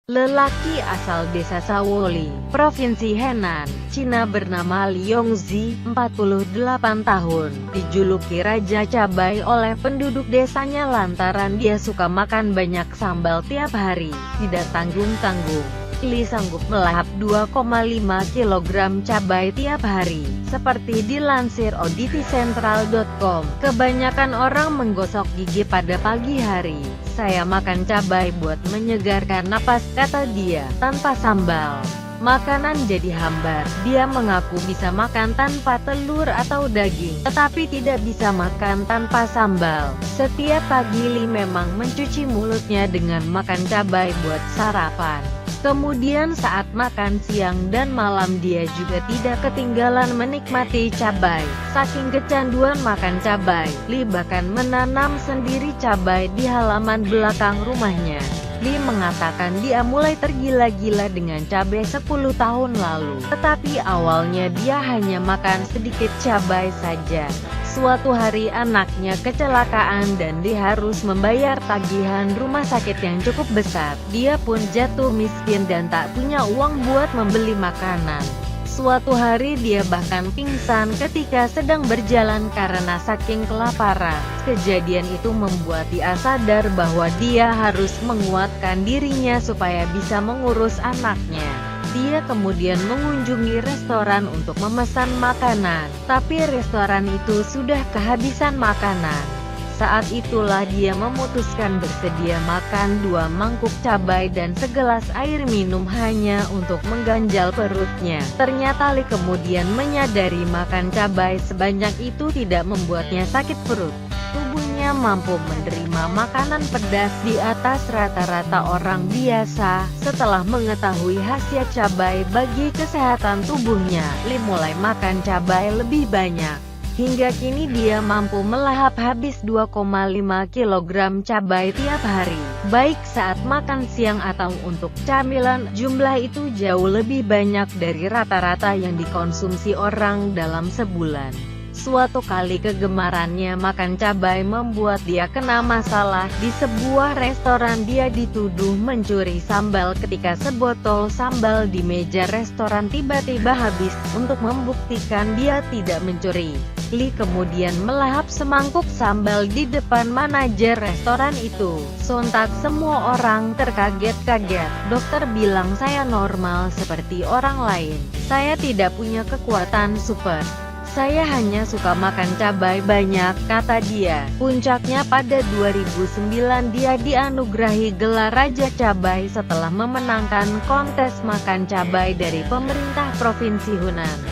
Lelaki asal desa Sawoli, Provinsi Henan, Cina bernama Liong Zi, 48 tahun, dijuluki Raja Cabai oleh penduduk desanya lantaran dia suka makan banyak sambal tiap hari. Tidak tanggung-tanggung, Li sanggup melahap 2,5 kg cabai tiap hari. Seperti dilansir auditicentral.com, kebanyakan orang menggosok gigi pada pagi hari. Saya makan cabai buat menyegarkan napas, kata dia, tanpa sambal. Makanan jadi hambar. Dia mengaku bisa makan tanpa telur atau daging, tetapi tidak bisa makan tanpa sambal. Setiap pagi Li memang mencuci mulutnya dengan makan cabai buat sarapan. Kemudian saat makan siang dan malam dia juga tidak ketinggalan menikmati cabai. Saking kecanduan makan cabai, Li bahkan menanam sendiri cabai di halaman belakang rumahnya. Li mengatakan dia mulai tergila-gila dengan cabai 10 tahun lalu. Tetapi awalnya dia hanya makan sedikit cabai saja. Suatu hari anaknya kecelakaan dan dia harus membayar tagihan rumah sakit yang cukup besar. Dia pun jatuh miskin dan tak punya uang buat membeli makanan. Suatu hari dia bahkan pingsan ketika sedang berjalan karena saking kelaparan. Kejadian itu membuat dia sadar bahwa dia harus menguatkan dirinya supaya bisa mengurus anaknya. Dia kemudian mengunjungi restoran untuk memesan makanan, tapi restoran itu sudah kehabisan makanan. Saat itulah dia memutuskan bersedia makan 2 mangkuk cabai dan segelas air minum hanya untuk mengganjal perutnya. Ternyata Li kemudian menyadari makan cabai sebanyak itu tidak membuatnya sakit perut. Tubuhnya mampu menerima makanan pedas di atas rata-rata orang biasa. Setelah mengetahui khasiat cabai bagi kesehatan tubuhnya, Li mulai makan cabai lebih banyak. Hingga kini dia mampu melahap habis 2,5 kg cabai tiap hari. Baik saat makan siang atau untuk camilan, jumlah itu jauh lebih banyak dari rata-rata yang dikonsumsi orang dalam sebulan. Suatu kali kegemarannya makan cabai membuat dia kena masalah. Di sebuah restoran dia dituduh mencuri sambal ketika sebotol sambal di meja restoran tiba-tiba habis. Untuk membuktikan dia tidak mencuri, Li kemudian melahap semangkuk sambal di depan manajer restoran itu. Sontak semua orang terkaget-kaget. Dokter bilang saya normal seperti orang lain. Saya tidak punya kekuatan super. Saya hanya suka makan cabai banyak, kata dia. Puncaknya pada 2009 dia dianugerahi gelar Raja Cabai setelah memenangkan kontes makan cabai dari pemerintah Provinsi Hunan.